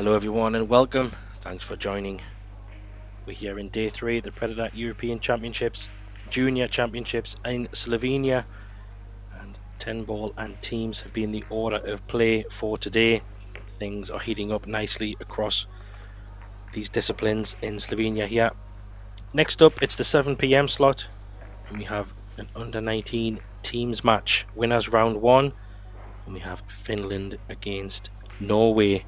Hello everyone and welcome. Thanks for joining. We're here in day 3 of the Predator European Championships, Junior Championships in Slovenia, and 10 ball and teams have been the order of play for today. Things are heating up nicely across these disciplines in Slovenia here. Next up, it's the 7 PM slot, and we have an under 19 teams match, winners round 1, and we have Finland against Norway.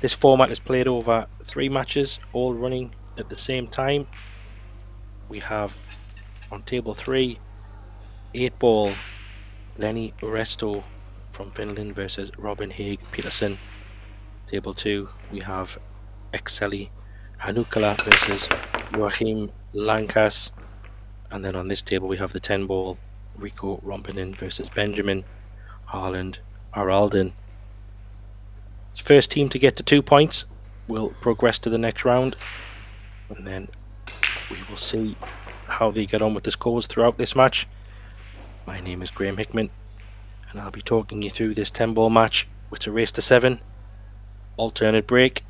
This format is played over 3 matches, all running at the same time. We have on table 3, 8 ball, Lenny Resto from Finland versus Robin Haig Peterson. Table 2, we have Exceli Hanukala versus Joachim Lankas. And then on this table we have the 10 ball, Rico Rompinen versus Benjamin Harland Aralden. First team to get to 2 points will progress to the next round, and then we will see how they get on with the scores throughout this match. My name is Graham Hickman, and I'll be talking you through this 10 ball match, which is a race to 7, alternate break.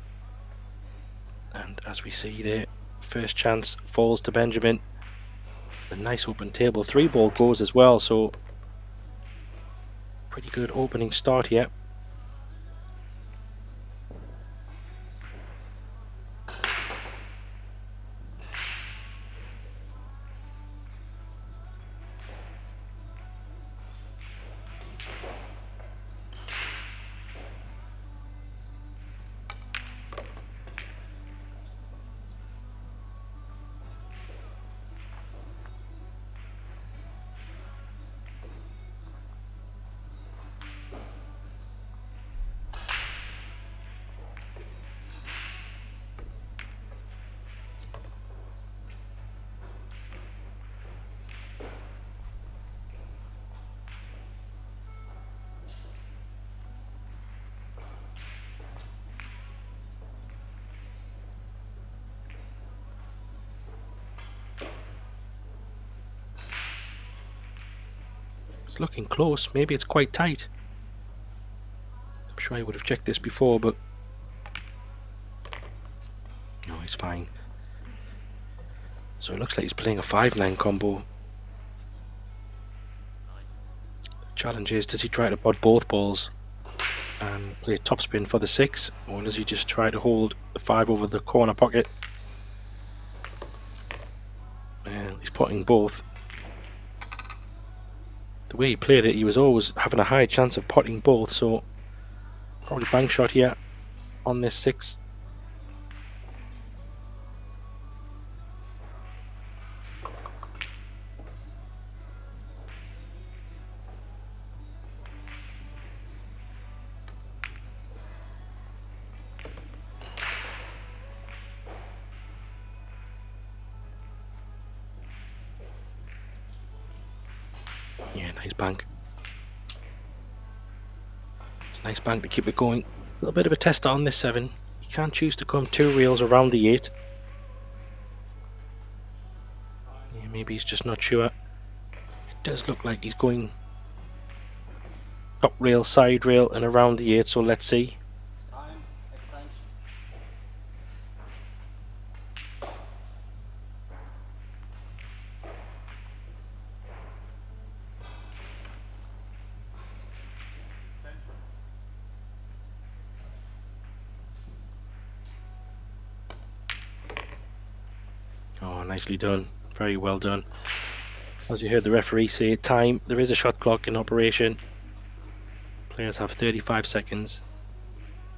And as we see there, first chance falls to Benjamin. The nice open table 3 ball goes as well, so pretty good opening start here. It's looking close. Maybe it's quite tight. I'm sure I would have checked this before, but no, he's fine. So it looks like he's playing a 5-9 combo. The challenge is, does he try to pot both balls and play topspin for the 6, or does he just try to hold the 5 over the corner pocket? And he's potting both. The way he played it, he was always having a high chance of potting both, so probably bank shot here on this 6. Yeah, nice bank. It's a nice bank to keep it going. A little bit of a tester on this 7. You can't choose to come 2 rails around the 8. Yeah, maybe he's just not sure. It does look like he's going top rail, side rail, and around the 8, so let's see. Oh, nicely done. Very well done. As you heard the referee say, time. There is a shot clock in operation. Players have 35 seconds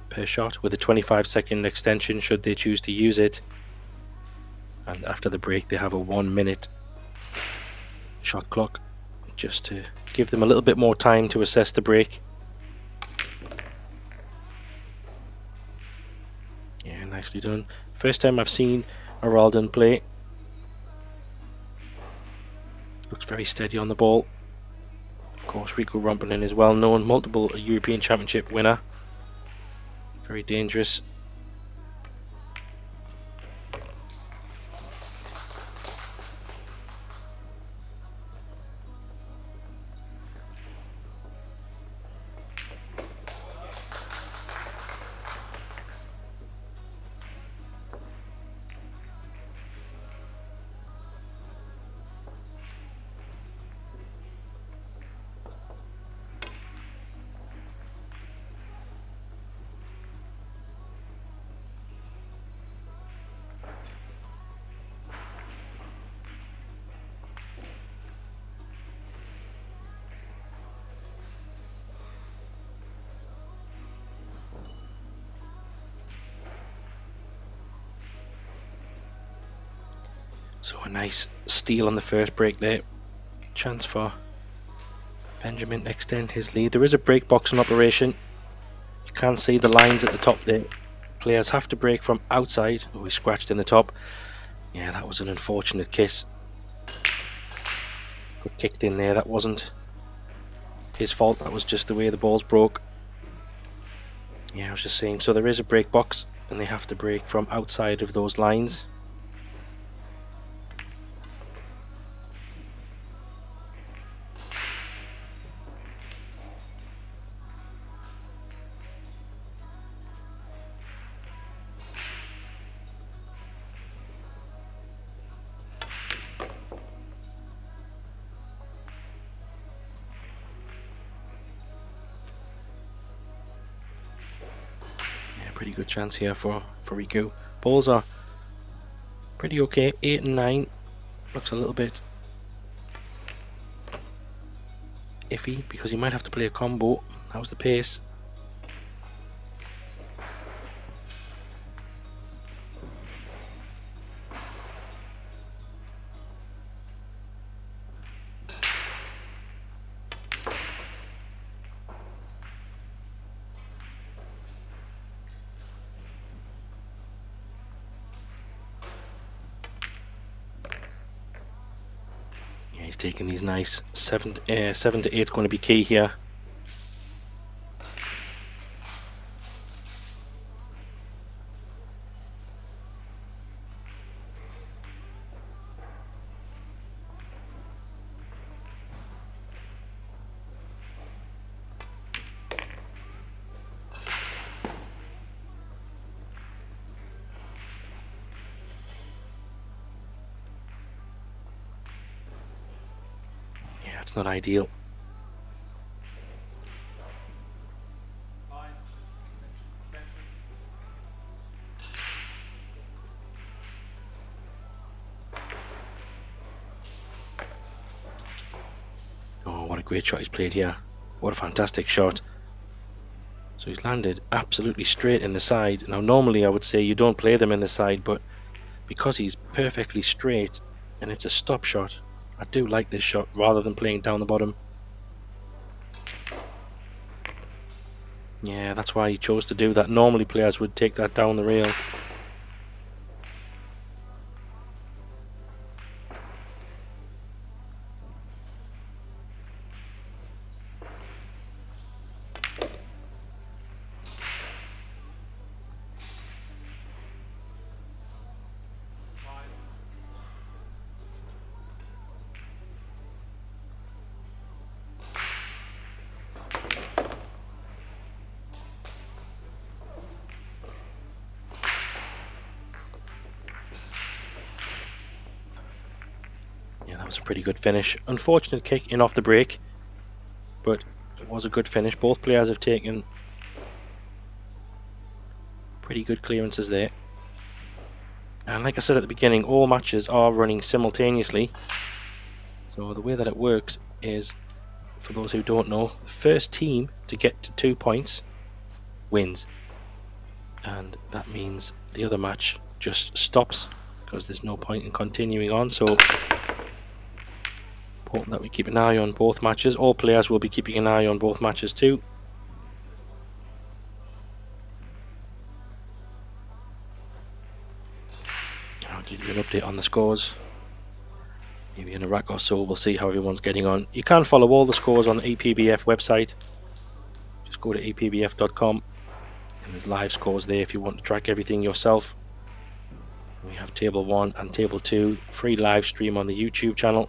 per shot with a 25-second extension should they choose to use it. And after the break, they have a 1-minute shot clock just to give them a little bit more time to assess the break. Yeah, nicely done. First time I've seen Aralden play. Looks very steady on the ball. Of course, Rico Rompinen is well known, multiple European Championship winner. Very dangerous. So a nice steal on the first break there. Chance for Benjamin to extend his lead. There is a break box in operation. You can see the lines at the top there. Players have to break from outside. Oh, he scratched in the top. Yeah, that was an unfortunate kiss. Got kicked in there. That wasn't his fault. That was just the way the balls broke. Yeah, I was just saying. So there is a break box, and they have to break from outside of those lines. Pretty good chance here for Riku. Balls are pretty okay. 8 and 9. Looks a little bit iffy because he might have to play a combo. How's the pace? He's taking these nice 7 to 8 is going to be key here. It's not ideal. Oh, what a great shot he's played here. What a fantastic shot. So he's landed absolutely straight in the side. Now normally I would say you don't play them in the side, but because he's perfectly straight and it's a stop shot, I do like this shot rather than playing down the bottom. Yeah, that's why he chose to do that. Normally players would take that down the rail. Yeah, that was a pretty good finish. Unfortunate kick in off the break, but it was a good finish. Both players have taken pretty good clearances there. And like I said at the beginning, all matches are running simultaneously. So the way that it works is, for those who don't know, the first team to get to 2 points wins. And that means the other match just stops because there's no point in continuing on. So important that we keep an eye on both matches. All players will be keeping an eye on both matches too. I'll give you an update on the scores. Maybe in a rack or so we'll see how everyone's getting on. You can follow all the scores on the EPBF website. Just go to epbf.com and there's live scores there if you want to track everything yourself. We have table 1 and table 2 free live stream on the YouTube channel,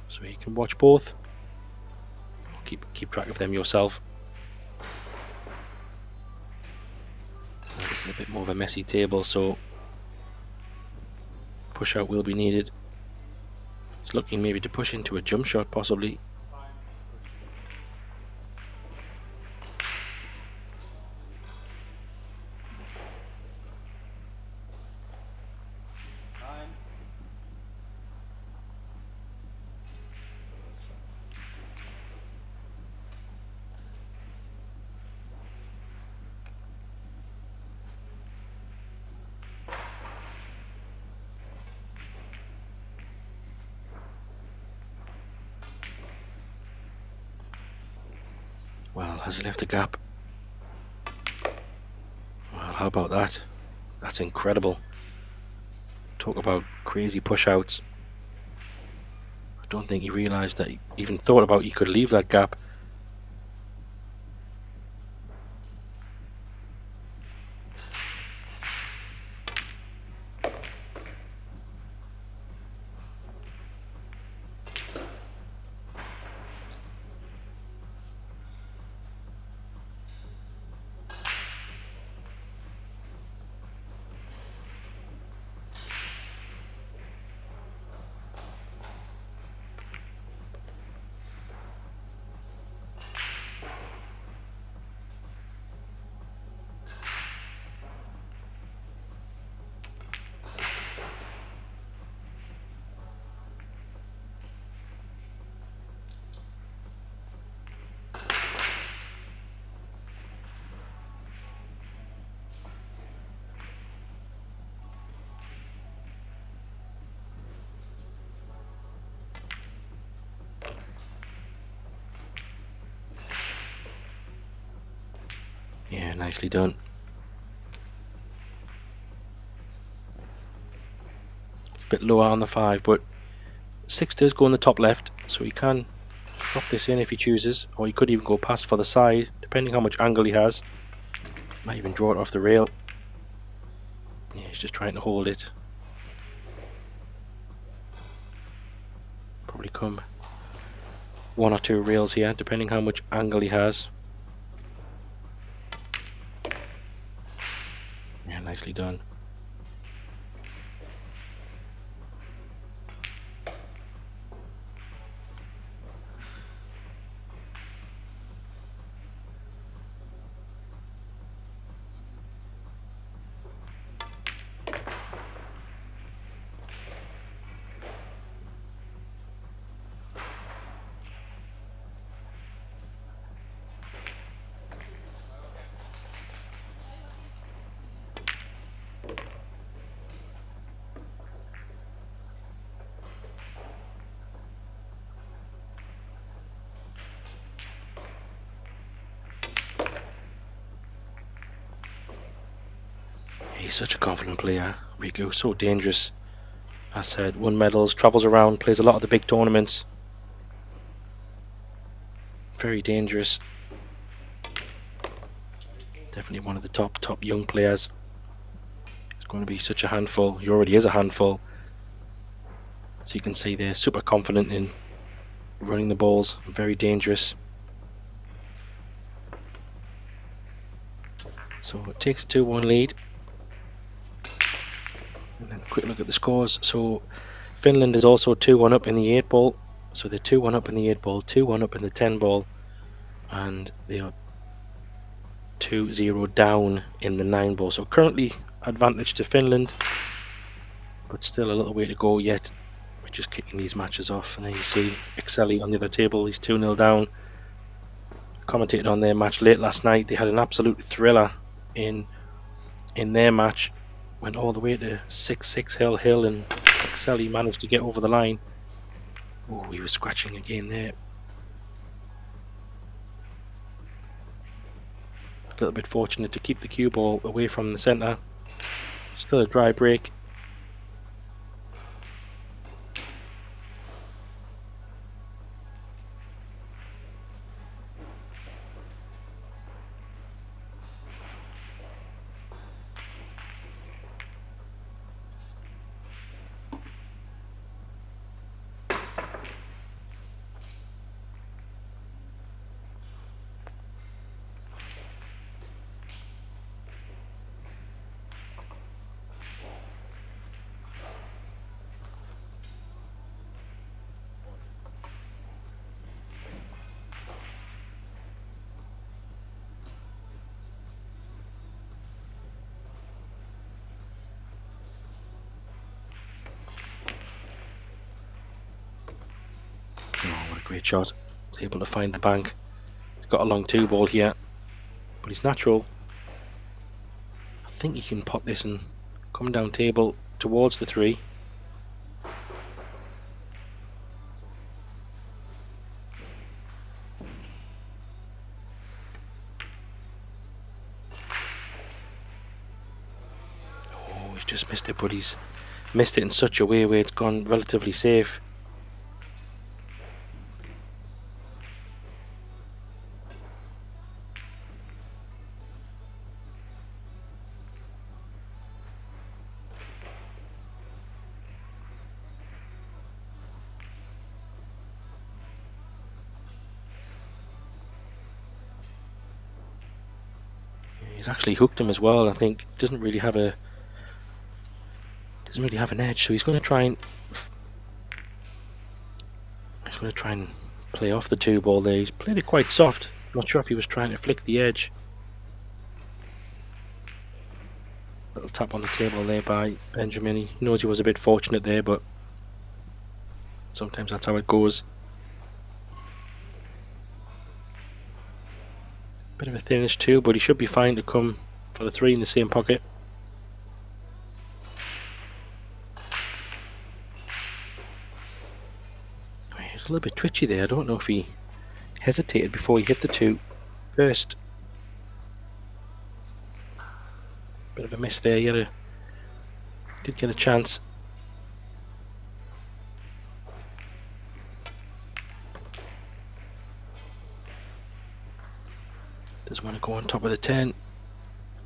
so you can watch both. Keep track of them yourself. Now this is a bit more of a messy table, so push out will be needed. It's looking maybe to push into a jump shot possibly. Well, has he left a gap? Well, how about that? That's incredible. Talk about crazy push-outs. I don't think he realised that he even thought about he could leave that gap. Yeah, nicely done. It's a bit lower on the 5, but 6 does go on the top left, so he can drop this in if he chooses, or he could even go past for the side, depending how much angle he has. Might even draw it off the rail. Yeah, he's just trying to hold it. Probably come 1 or 2 rails here, depending how much angle he has. Yeah, nicely done. He's such a confident player, Riku, so dangerous. As said, won medals, travels around, plays a lot of the big tournaments. Very dangerous. Definitely one of the top young players. He's going to be such a handful. He already is a handful. So you can see they're super confident in running the balls, very dangerous. So it takes a 2-1 lead. And then a quick look at the scores. So Finland is also 2-1 up in the 8 ball. So they're 2-1 up in the 8 ball, 2-1 up in the 10 ball, and they are 2-0 down in the 9 ball. So currently advantage to Finland, but still a little way to go yet. We're just kicking these matches off. And there you see Excelli on the other table. He's 2-0 down. Commentated on their match late last night. They had an absolute thriller in their match. Went all the way to 6-6 hill, and Excelli managed to get over the line. Oh, he was scratching again there. A little bit fortunate to keep the cue ball away from the centre. Still a dry break. Oh, what a great shot. He's able to find the bank. He's got a long 2 ball here, but he's natural. I think he can pot this and come down table towards the 3. just missed it, but he's missed it in such a way where it's gone relatively safe. He's actually hooked him as well. I think doesn't really have an edge, so he's going to try and play off the 2-ball there. He's played it quite soft. Not sure if he was trying to flick the edge. Little tap on the table there by Benjamin. He knows he was a bit fortunate there, but sometimes that's how it goes. Bit of a thinnish too, but he should be fine to come for the 3 in the same pocket. He's a little bit twitchy there. I don't know if he hesitated before he hit the 2 first. Bit of a miss there. He did get a chance. Doesn't want to go on top of the 10.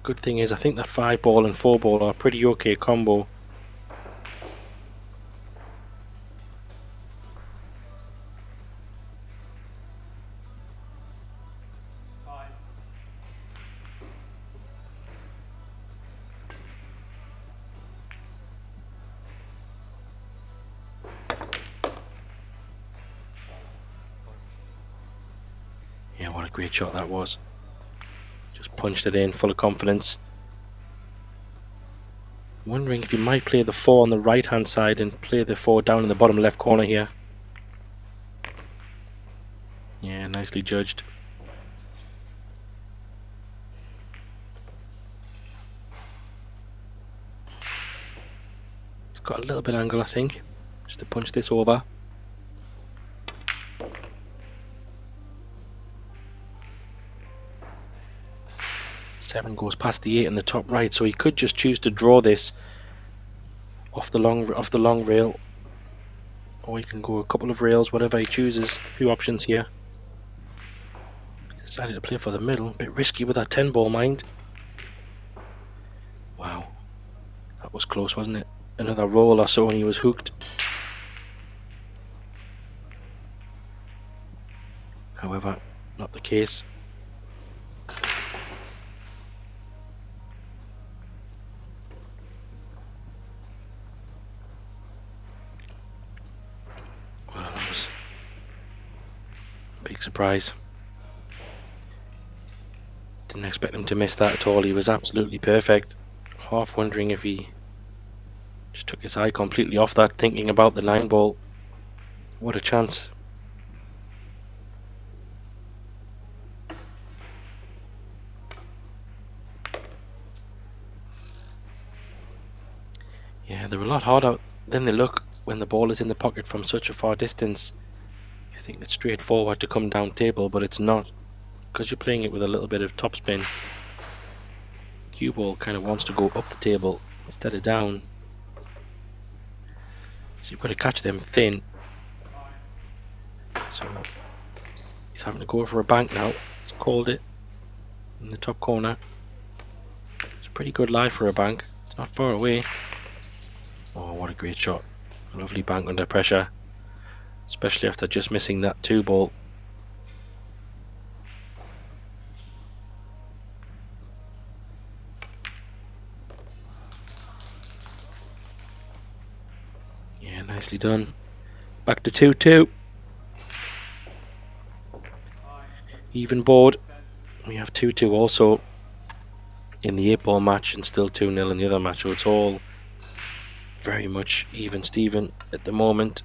Good thing is I think that 5-ball and 4-ball are a pretty okay combo. Yeah, what a great shot that was. Just punched it in, full of confidence. Wondering if he might play the 4 on the right hand side and play the 4 down in the bottom left corner here. Yeah, nicely judged. It's got a little bit of angle, I think, just to punch this over. Seven goes past the 8 in the top right, so he could just choose to draw this off the long rail, or he can go a couple of rails, whatever he chooses. A few options here. Decided to play for the middle, a bit risky with that 10-ball, mind. Wow, that was close, wasn't it? Another roll or so and he was hooked. However, not the case. Well, that was a big surprise. Didn't expect him to miss that at all. He was absolutely perfect. Half wondering if he just took his eye completely off that, thinking about the 9-ball. What a chance. Yeah, they're a lot harder than they look when the ball is in the pocket from such a far distance. You think it's straightforward to come down table, but it's not, because you're playing it with a little bit of topspin. Cue ball kind of wants to go up the table instead of down, so you've got to catch them thin. So he's having to go for a bank now. He's called it in the top corner. It's a pretty good lie for a bank. It's not far away. Oh, what a great shot. A lovely bank under pressure, especially after just missing that 2-ball. Yeah, nicely done. Back to 2-2. Even board. We have 2-2 also in the 8-ball match and still 2-0 in the other match, so it's all very much even Steven at the moment.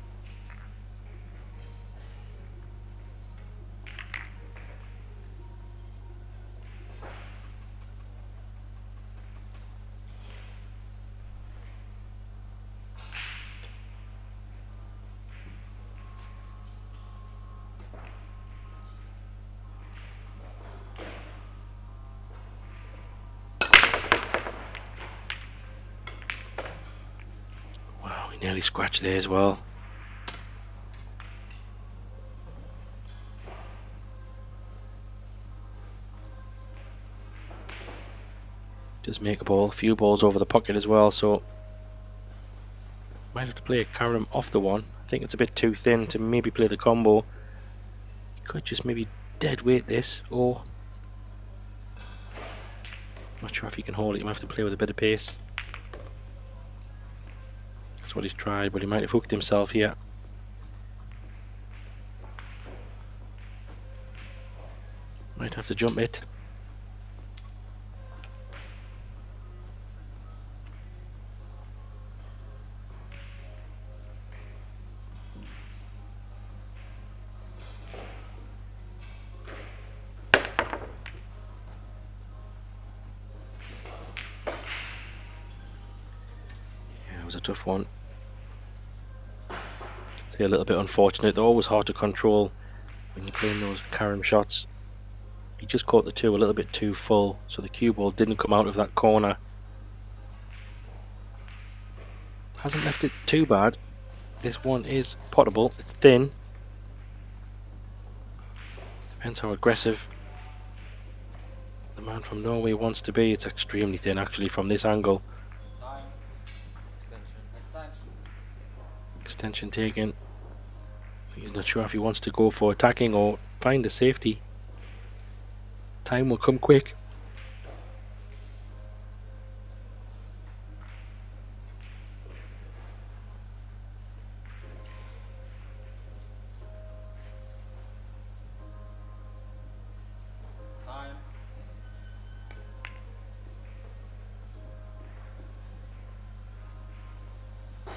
he nearly scratched there as well. Does make a few balls over the pocket as well, so might have to play a carom off the one. I think it's a bit too thin to maybe play the combo. You could just maybe dead weight this, or not sure if you can hold it. You might have to play with a bit of pace. That's what he's tried, but he might have hooked himself here. Might have to jump it. Yeah, it was a tough one. Say a little bit unfortunate. They're always hard to control when you're playing those carom shots. He just caught the two a little bit too full, so the cue ball didn't come out of that corner. Hasn't left it too bad. This one is potable. It's thin. Depends how aggressive the man from Norway wants to be. It's extremely thin actually from this angle. Extension taken. He's not sure if he wants to go for attacking or find a safety. Time will come quick.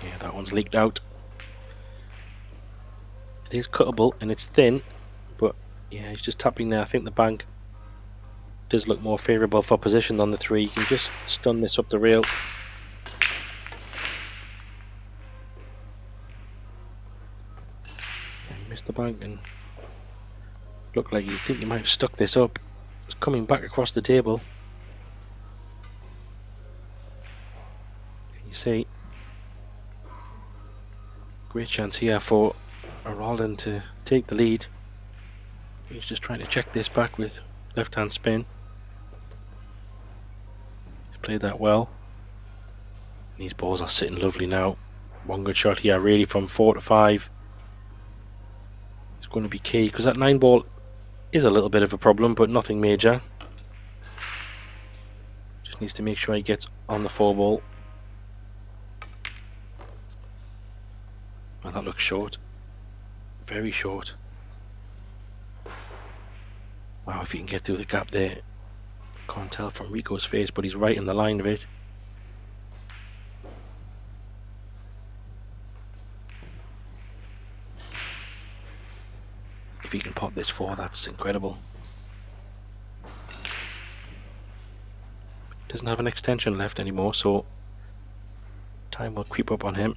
Yeah, that one's leaked out. It is cuttable and it's thin, but yeah, he's just tapping there. I think the bank does look more favourable for position on the three. You can just stun this up the rail. Yeah, he missed the bank and looked like he might have stuck this up. It's coming back across the table. You see, great chance here for Roland to take the lead. He's just trying to check this back with left hand spin. He's played that well. These balls are sitting lovely now. One good shot here really from 4 to 5. It's going to be key because that 9 ball is a little bit of a problem, but nothing major. Just needs to make sure he gets on the 4 ball. Well, that looks short. Very short. Wow, if he can get through the gap there. Can't tell from Rico's face, but he's right in the line of it. If he can pot this 4, that's incredible. Doesn't have an extension left anymore, so time will creep up on him.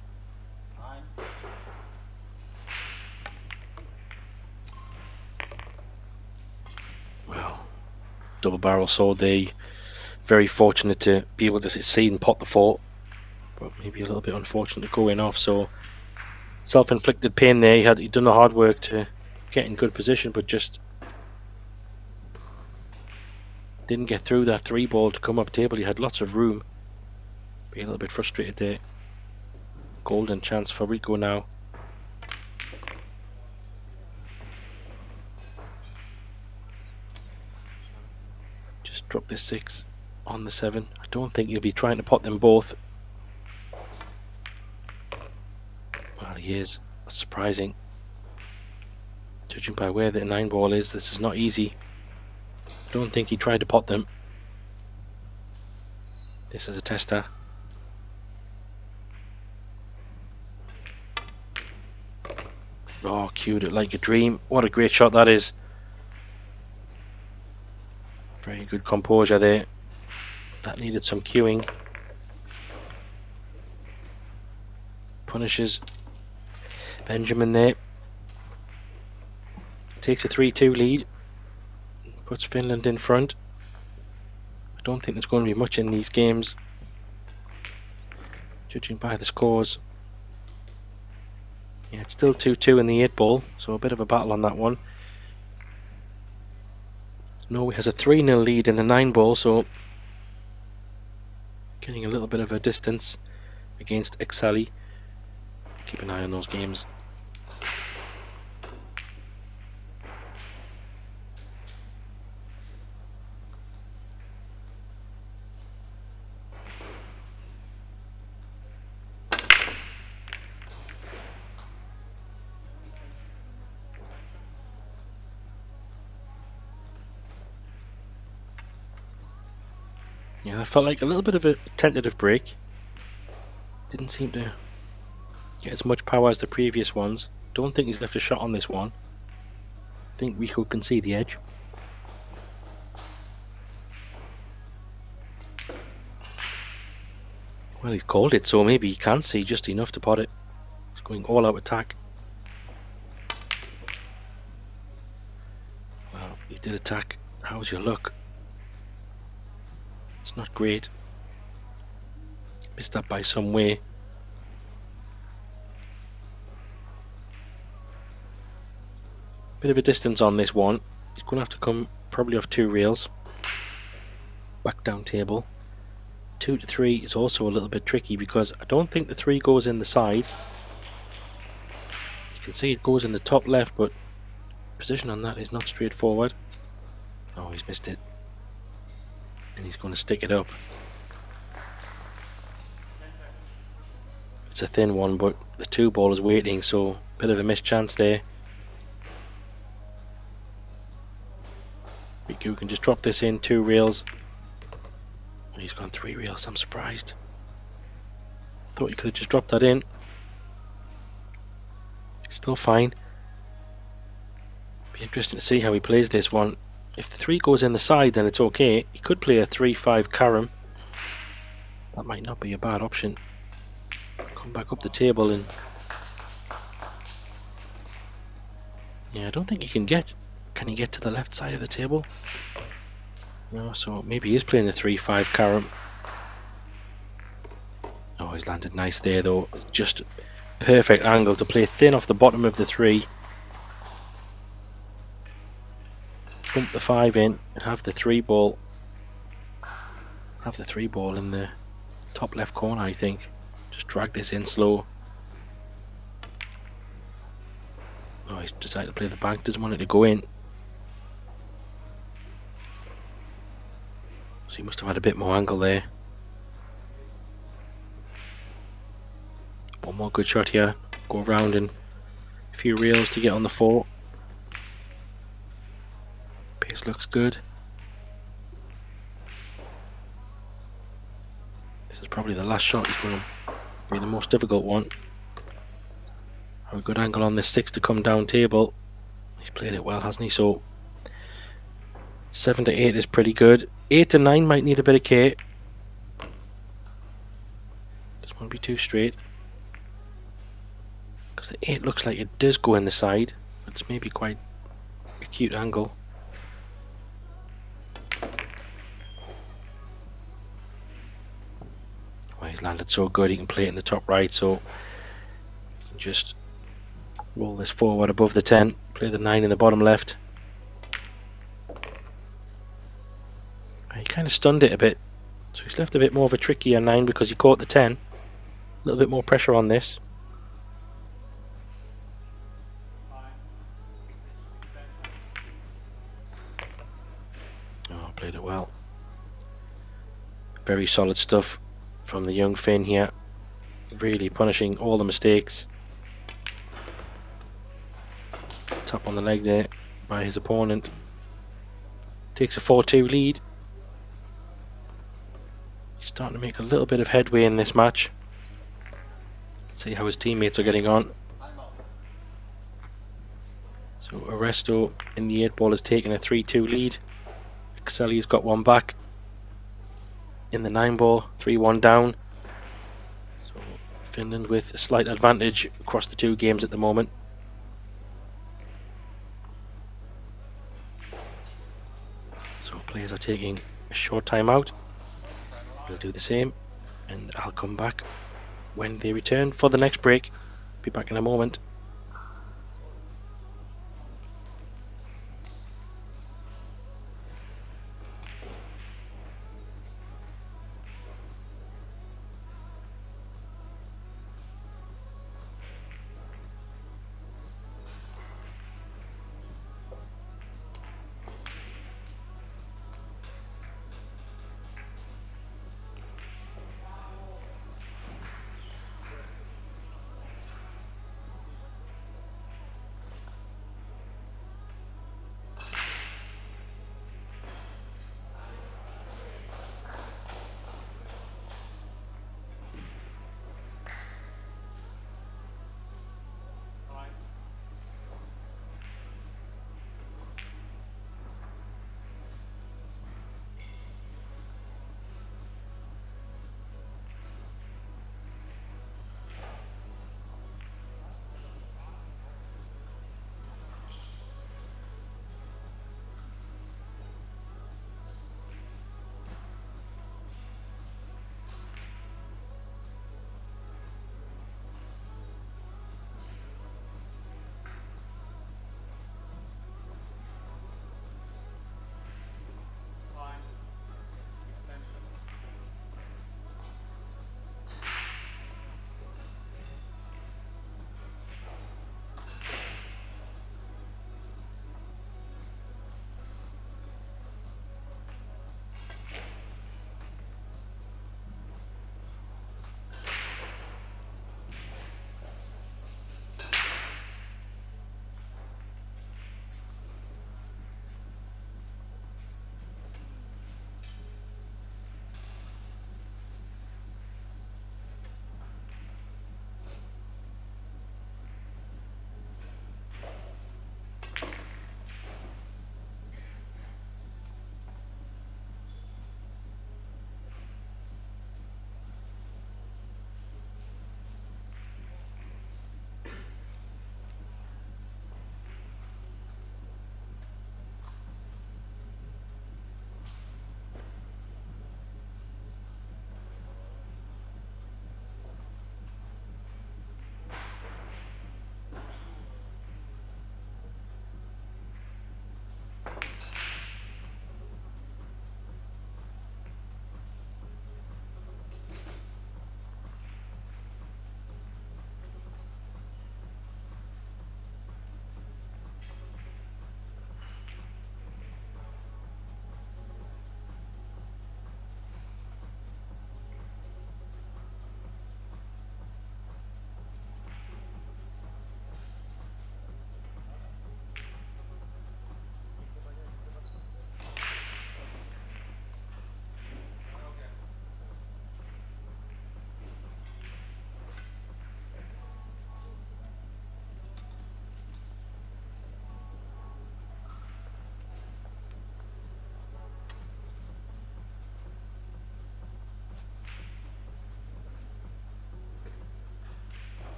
Double barrel sword, they very fortunate to be able to succeed and pot the 4, but maybe a little bit unfortunate going off. So self-inflicted pain there. He'd done the hard work to get in good position, but just didn't get through that 3 ball to come up table. He had lots of room. Be a little bit frustrated there. Golden chance for Rico now. Drop this 6 on the 7. I don't think he'll be trying to pot them both. Well, he is. That's surprising. Judging by where the 9 ball is, this is not easy. I don't think he tried to pot them. This is a tester. Oh, cued it like a dream. What a great shot that is. Very good composure there. That needed some cueing. Punishes Benjamin there. Takes a 3-2 lead. Puts Finland in front. I don't think there's going to be much in these games, judging by the scores. Yeah, it's still 2-2 in the 8-ball, so a bit of a battle on that one. Norway has a 3-0 lead in the 9-ball, so getting a little bit of a distance against Exali. Keep an eye on those games. Yeah, that felt like a little bit of a tentative break. Didn't seem to get as much power as the previous ones. Don't think he's left a shot on this one. I think Rico can see the edge. Well, he's called it, so maybe he can see just enough to pot it. He's going all out attack. Well, he did attack. How's your luck? It's not great. Missed that by some way. Bit of a distance on this one. He's going to have to come probably off 2 rails. Back down table. 2 to 3 is also a little bit tricky because I don't think the 3 goes in the side. You can see it goes in the top left, but position on that is not straightforward. Oh, he's missed it. And he's going to stick it up. It's a thin one, but the 2 ball is waiting, so bit of a missed chance there. Riku can just drop this in 2 rails. He's gone 3 rails, I'm surprised. Thought he could have just dropped that in. Still fine. Be interesting to see how he plays this one. If the 3 goes in the side, then it's okay. He could play a 3-5 carom. That might not be a bad option. Come back up the table and... yeah, I don't think he can get... Can he get to the left side of the table? No, so maybe he is playing the 3-5 carom. Oh, he's landed nice there though. Just perfect angle to play thin off the bottom of the 3. Bump the 5 in and have the 3 ball. Have the 3 ball in the top left corner, I think. Just drag this in slow. Oh, he's decided to play the bank. Doesn't want it to go in. So he must have had a bit more angle there. One more good shot here. Go around and a few reels to get on the 4. Pace looks good. This is probably the last shot. He's going to be the most difficult one. Have a good angle on this 6 to come down table. He's played it well, hasn't he? So 7 to 8 is pretty good. 8 to 9 might need a bit of care. Doesn't want to be too straight. Because the 8 looks like it does go in the side. But it's maybe quite a cute angle. Well, he's landed so good he can play it in the top right, so he can just roll this forward above the 10, play the 9 in the bottom left. He kind of stunned it a bit, so he's left a bit more of a trickier 9 because he caught the 10. A little bit more pressure on this. Oh, played it well. Very solid stuff from the young Finn here. Really punishing all the mistakes. Tap on the leg there by his opponent. Takes a 4-2 lead. He's starting to make a little bit of headway in this match. Let's see how his teammates are getting on. So Arresto in the 8-ball has taken a 3-2 lead. Excelli's got one back. In the 9-ball, 3-1 down. So Finland with a slight advantage across the 2 games at the moment. So players are taking a short time out. We'll do the same, and I'll come back when they return for the next break. Be back in a moment.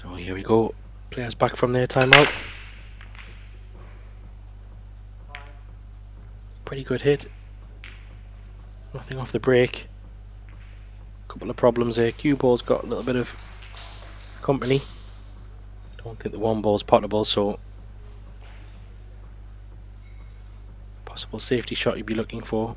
So here we go. Players back from their timeout. Pretty good hit. Nothing off the break. Couple of problems there. Cue ball's got a little bit of company. Don't think the one ball's potable, so possible safety shot you'd be looking for.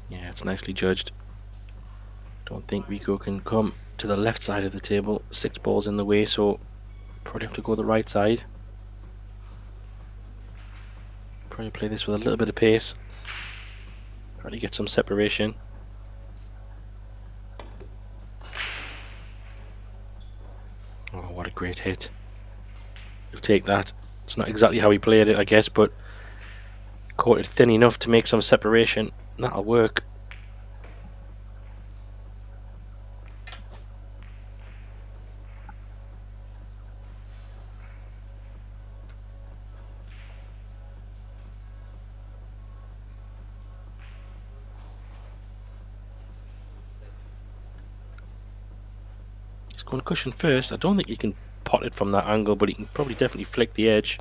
Yeah, it's nicely judged. Don't think Rico can come to the left side of the table. 6 balls in the way, so probably have to go the right side. Probably play this with a little bit of pace. Try to get some separation. Oh, what a great hit. You'll take that. It's not exactly how he played it, I guess, but caught it thin enough to make some separation. That'll work. He's going cushion first. I don't think he can pot it from that angle, but he can probably definitely flick the edge.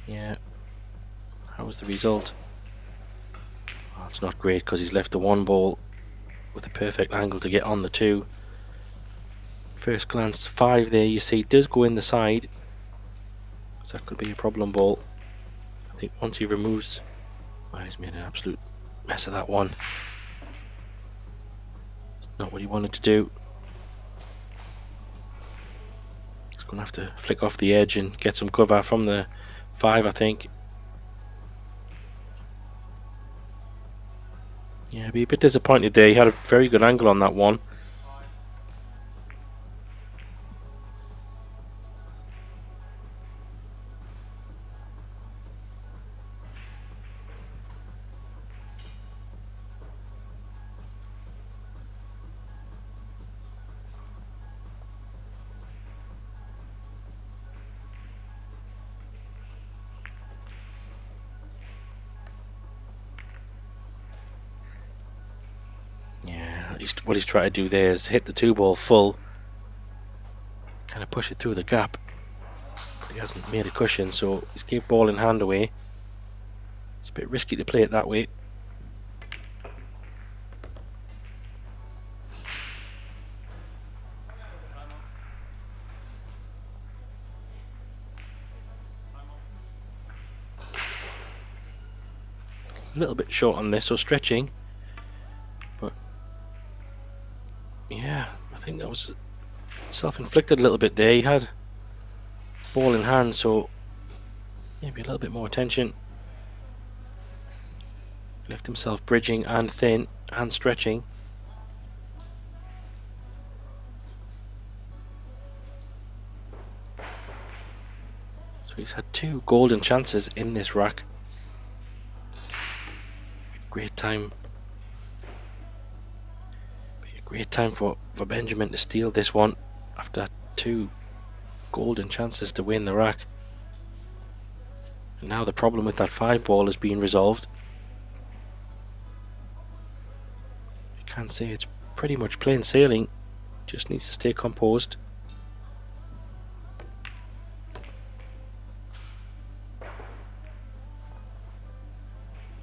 Yeah. How was the result? Well, it's not great because he's left the 1 ball with a perfect angle to get on the 2. First glance 5 there, you see, does go in the side, so that could be a problem ball. I think once he removes, well, he's made an absolute mess of that one. It's not what he wanted to do. He's going to have to flick off the edge and get some cover from the 5, I think. Yeah, be a bit disappointed there. He had a very good angle on that one. What he's trying to do there is hit the 2 ball full, kind of push it through the gap. But he hasn't made a cushion, so he's gave ball in hand away. It's a bit risky to play it that way. A little bit short on this, so stretching. But yeah, I think that was self-inflicted a little bit there. He had ball in hand, so maybe a little bit more attention. Left himself bridging and thin and stretching. So he's had 2 golden chances in this rack. Great time. Be a great time for Benjamin to steal this one after 2 golden chances to win the rack. And now the problem with that 5 ball is being resolved. You can't say it's pretty much plain sailing. Just needs to stay composed.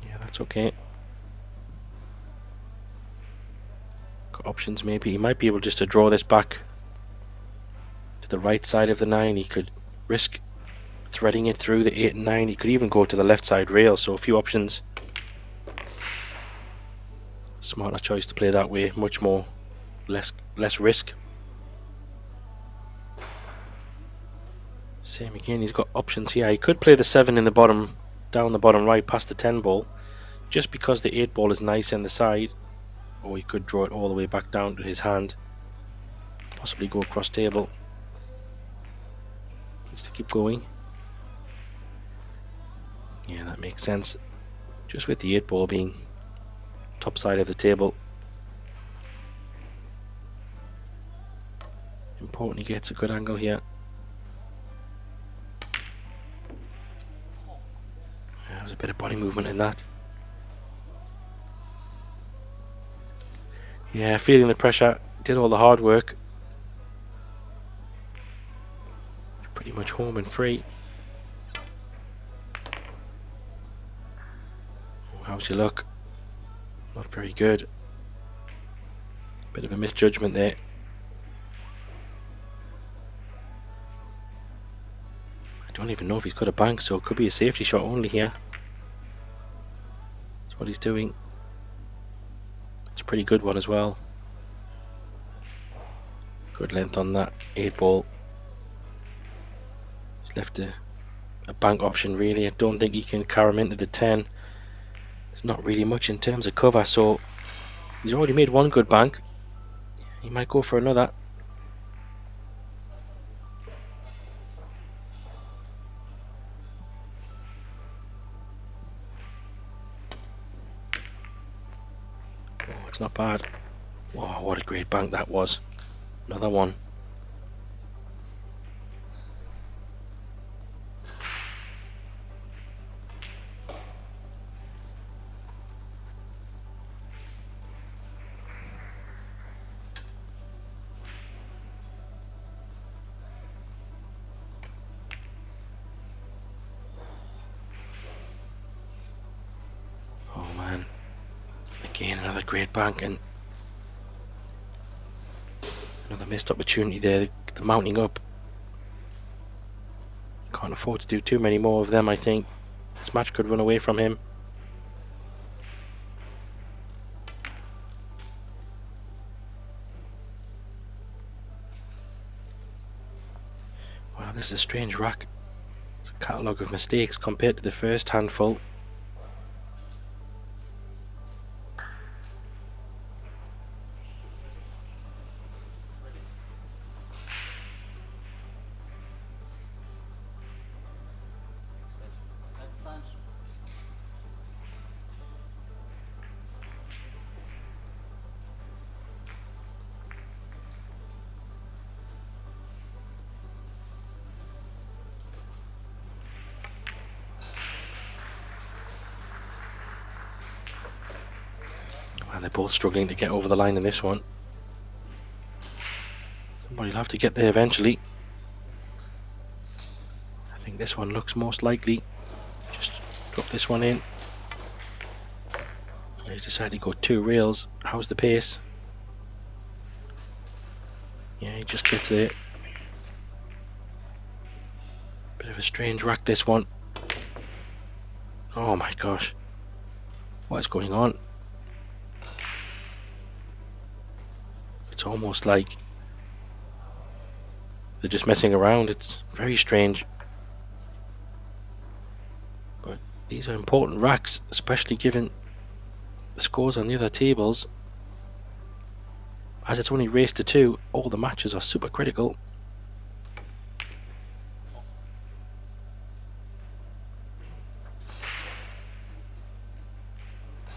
Yeah, that's okay. Got options maybe. He might be able just to draw this back to the right side of the 9. He could risk threading it through the 8 and 9. He could even go to the left side rail, so a few options. Smarter choice to play that way, much more less risk. Same again, he's got options here. He could play the 7 in the bottom, down the bottom right past the 10 ball, just because the 8 ball is nice in the side, or he could draw it all the way back down to his hand, possibly go across table. Needs to keep going. Yeah, that makes sense. Just with the 8 ball being top side of the table. Important he gets a good angle here. There was a bit of body movement in that. Yeah, feeling the pressure, did all the hard work. Pretty much home and free. How's your luck? Not very good. Bit of a misjudgment there. I don't even know if he's got a bank, so it could be a safety shot only here. That's what he's doing. It's a pretty good one as well. Good length on that 8-ball. He's left a bank option really. I don't think he can carry him into the 10. There's not really much in terms of cover, so he's already made one good bank. He might go for another. Oh, it's not bad. Wow, what a great bank that was. Another one. Oh man. Again, another great bank and another missed opportunity there. The mounting up. Can't afford to do too many more of them, I think. This match could run away from him. Wow, this is a strange rack. It's a catalogue of mistakes compared to the first handful. And they're both struggling to get over the line in this one. Somebody'll have to get there eventually. I think this one looks most likely. Just drop this one in. He's decided to go 2 rails. How's the pace? Yeah, he just gets there. Bit of a strange rack, this one. Oh my gosh. What is going on? It's almost like they're just messing around. It's very strange. But these are important racks, especially given the scores on the other tables. As it's only race to 2, all the matches are super critical.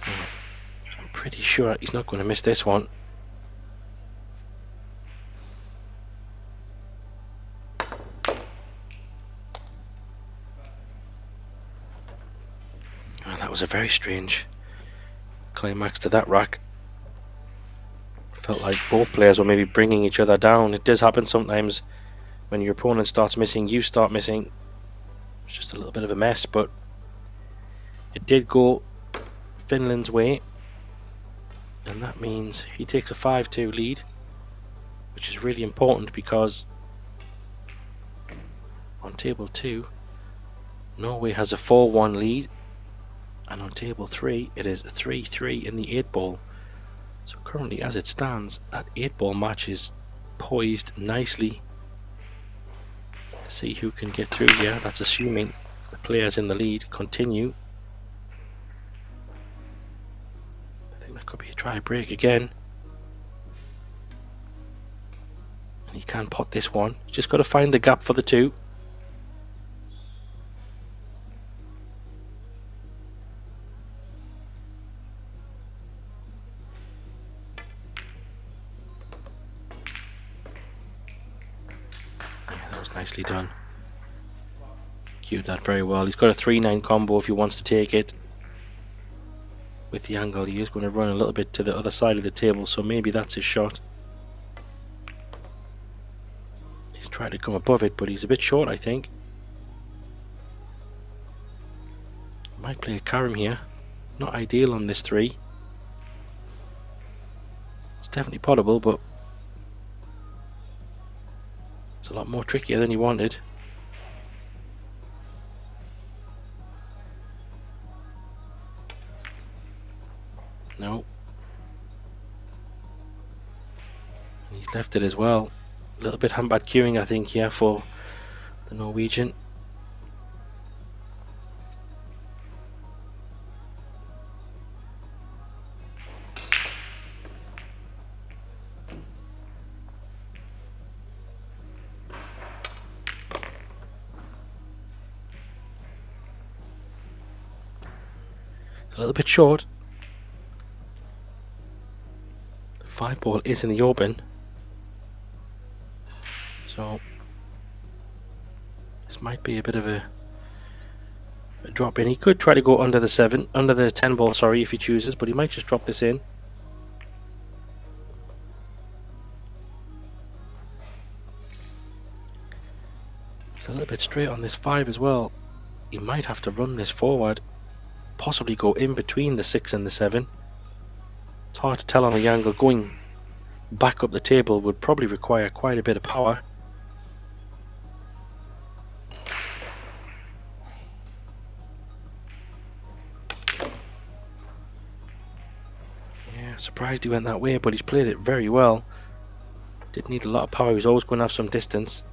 I'm pretty sure he's not going to miss this one. Oh, that was a very strange climax to that rack. Felt like both players were maybe bringing each other down. It does happen sometimes when your opponent starts missing, you start missing. It's just a little bit of a mess, but it did go Finland's way, and that means he takes a 5-2 lead, which is really important because on table 2 Norway has a 4-1 lead, and on table 3 it is 3-3 in the 8-ball. So currently, as it stands, that 8-ball match is poised nicely. Let's see who can get through here. That's assuming the players in the lead continue. I think that could be a try break again. And he can pot this one. He's just got to find the gap for the 2. Nicely done. Cued that very well. He's got a 3-9 combo if he wants to take it. With the angle, he is going to run a little bit to the other side of the table, so maybe that's his shot. He's trying to come above it, but he's a bit short, I think. Might play a carom here. Not ideal on this 3. It's definitely potable, but it's a lot more trickier than he wanted. No. And he's left it as well. A little bit handbad cueing, I think, here for the Norwegian. It's a little bit short. The 5 ball is in the open. So this might be a bit of a drop in. He could try to go under the 10 ball, sorry, if he chooses, but he might just drop this in. It's a little bit straight on this 5 as well. He might have to run this forward, possibly go in between the 6 and the 7. It's hard to tell on the angle. Going back up the table would probably require quite a bit of power. Surprised he went that way, but he's played it very well. Didn't need a lot of power. He's always going to have some distance.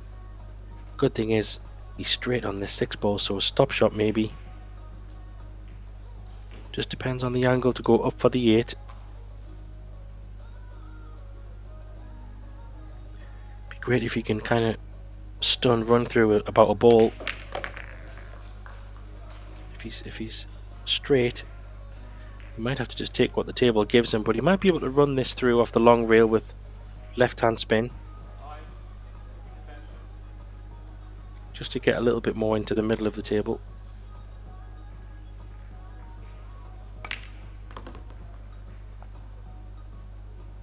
Good thing is he's straight on this 6 ball, so a stop shot maybe. Just depends on the angle to go up for the 8. Be great if he can kind of stun run through about a ball. If he's straight, he might have to just take what the table gives him, but he might be able to run this through off the long rail with left-hand spin. Just to get a little bit more into the middle of the table.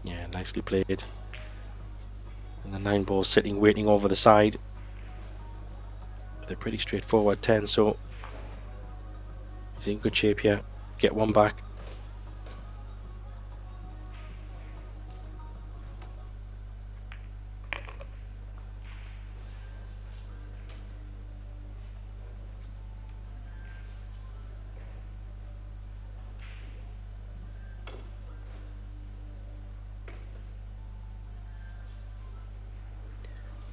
Yeah, nicely played. And the 9 ball sitting waiting over the side with a pretty straightforward 10, so he's in good shape here. Get one back.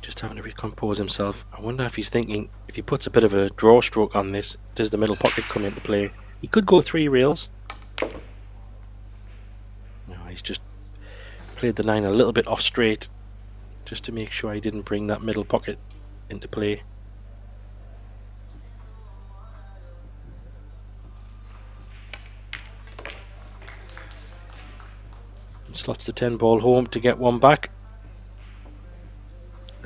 Just having to recompose himself. I wonder if he's thinking, if he puts a bit of a draw stroke on this, does the middle pocket come into play? He could go 3 rails. No, he's just played the 9 a little bit off straight, just to make sure he didn't bring that middle pocket into play. And slots the 10 ball home to get one back.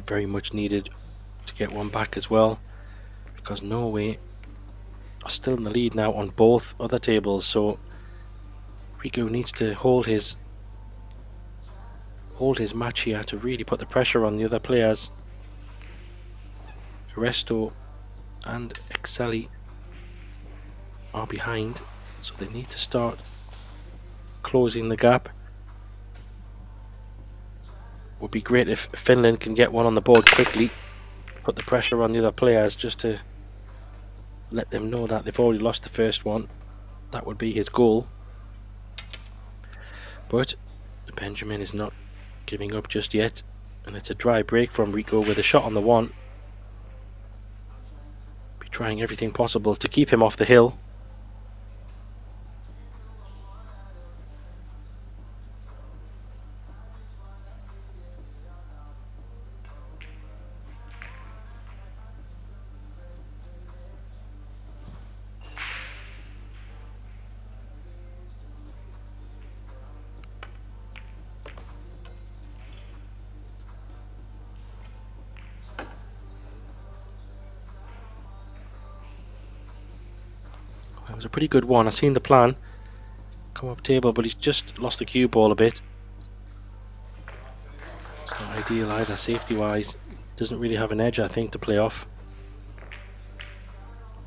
Very much needed to get one back as well, because Norway are still in the lead now on both other tables, so Rico needs to hold his match here to really put the pressure on the other players. Resto and Excelli are behind, so they need to start closing the gap. Would be great if Finland can get one on the board quickly, put the pressure on the other players just to let them know that they've already lost the first one. That would be his goal. But Benjamin is not giving up just yet, and it's a dry break from Rico with a shot on the 1. Be trying everything possible to keep him off the hill. That was a pretty good one. I seen the plan come up table, but he's just lost the cue ball a bit. It's not ideal either, safety wise. Doesn't really have an edge, I think, to play off.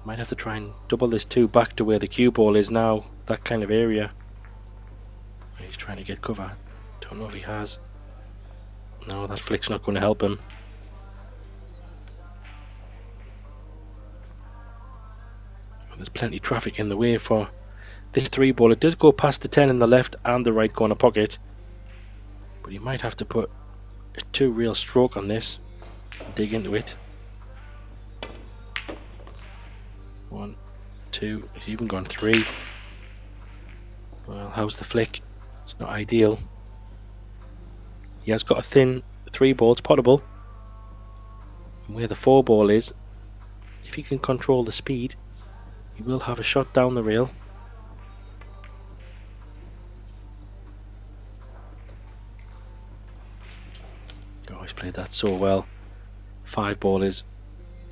Might have to try and double this 2 back to where the cue ball is now, that kind of area. He's trying to get cover. Don't know if he has. No, that flick's not going to help him. There's plenty of traffic in the way for this 3 ball. It does go past the 10 in the left and the right corner pocket, but he might have to put a 2 real stroke on this and dig into it. 1, 2, he's even gone 3. Well, how's the flick? It's not ideal. He has got a thin 3 ball, it's potable. And where the 4 ball is, if he can control the speed, he will have a shot down the rail. Oh, he's played that so well. 5 ball is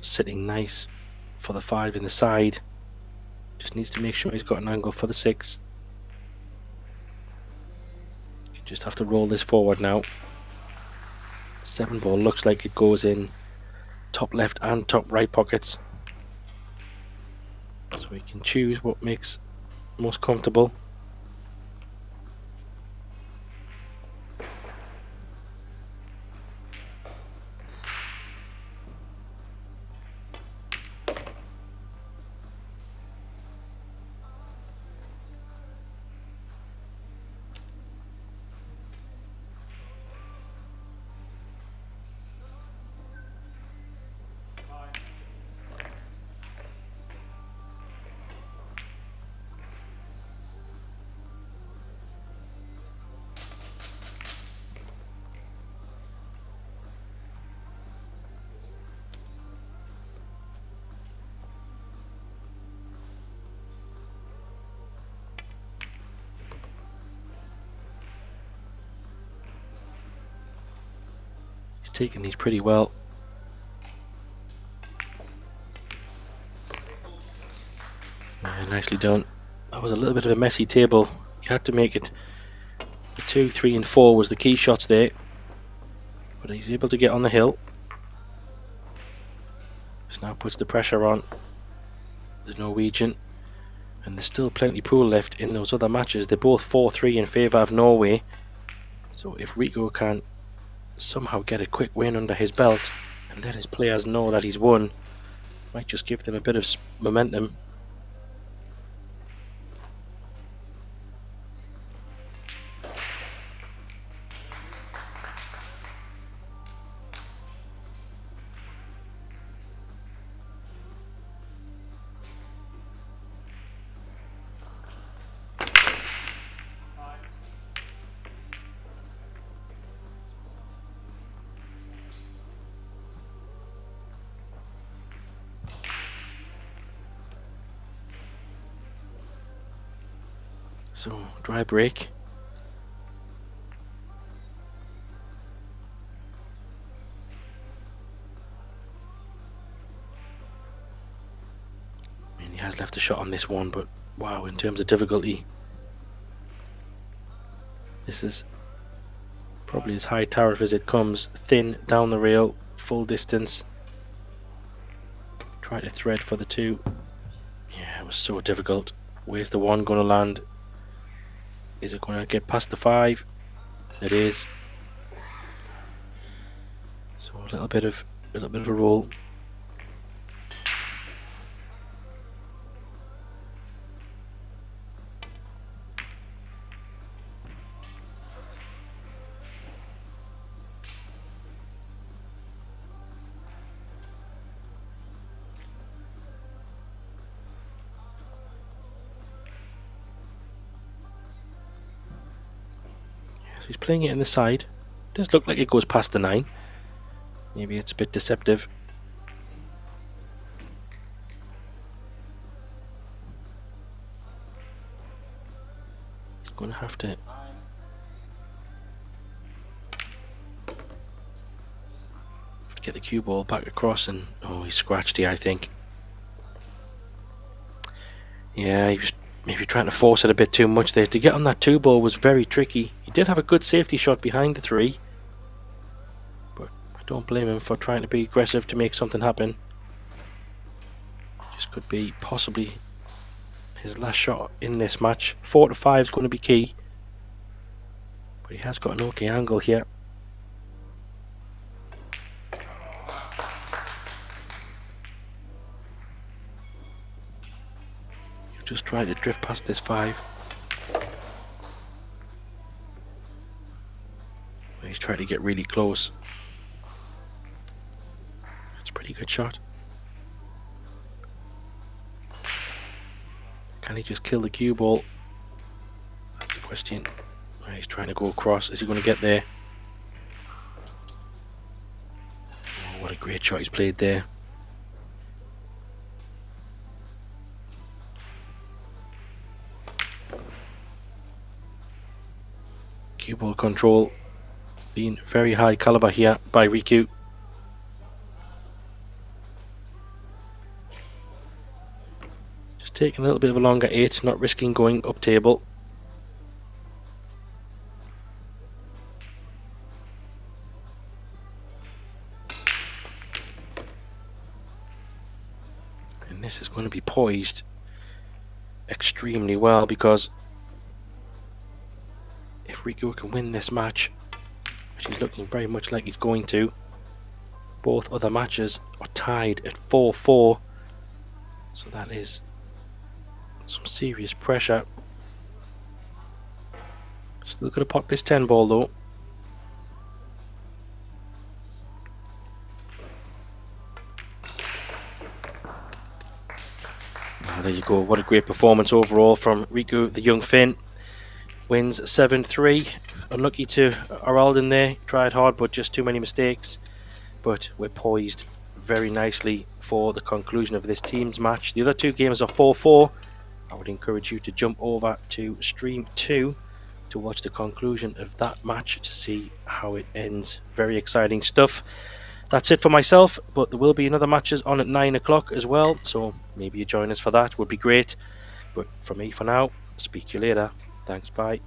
sitting nice for the 5 in the side. Just needs to make sure he's got an angle for the 6. You just have to roll this forward now. 7 ball looks like it goes in top left and top right pockets, so we can choose what makes most comfortable. Taking these pretty well. Yeah, nicely done. That was a little bit of a messy table. You had to make it. The 2, 3 and 4 was the key shots there, but he's able to get on the hill. This now puts the pressure on the Norwegian, and there's still plenty pool left in those other matches. They're both 4-3 in favour of Norway, so if Rico can somehow get a quick win under his belt and let his players know that he's won, might just give them a bit of momentum. So, dry break. I mean, he has left a shot on this one, but wow, in terms of difficulty, this is probably as high tariff as it comes. Thin, down the rail, full distance. Try to thread for the 2. Yeah, it was so difficult. Where's the 1 going to land? Is it going to get past the 5? It is. So a little bit of a roll. He's playing it in the side. Does look like it goes past the 9. Maybe it's a bit deceptive. He's going to have to get the cue ball back across, and oh, he scratched here, I think. Yeah, he was maybe trying to force it a bit too much there. To get on that 2 ball was very tricky. He did have a good safety shot behind the 3, but I don't blame him for trying to be aggressive to make something happen. This could be possibly his last shot in this match. 4 to 5 is going to be key, but he has got an okay angle here. He'll just try to drift past this 5. He's trying to get really close. That's a pretty good shot. Can he just kill the cue ball? That's the question. He's trying to go across. Is he going to get there? Oh, what a great shot he's played there. Cue ball control being very high caliber here by Riku. Taking a little bit of a longer 8, not risking going up table. And this is going to be poised extremely well, because if Riku can win this match, which he's looking very much like he's going to, both other matches are tied at 4-4, so that is some serious pressure. Still going to pot this 10 ball though. There you go. What a great performance overall from Riku, the young Finn. Wins 7-3. Unlucky to Araldin there. Tried hard, but just too many mistakes. But we're poised very nicely for the conclusion of this team's match. The other 2 games are 4-4. I would encourage you to jump over to stream 2 to watch the conclusion of that match to see how it ends. Very exciting stuff. That's it for myself, but there will be another matches on at 9 o'clock as well, so maybe you join us for that, would be great. But for me for now, speak to you later. Thanks, bye.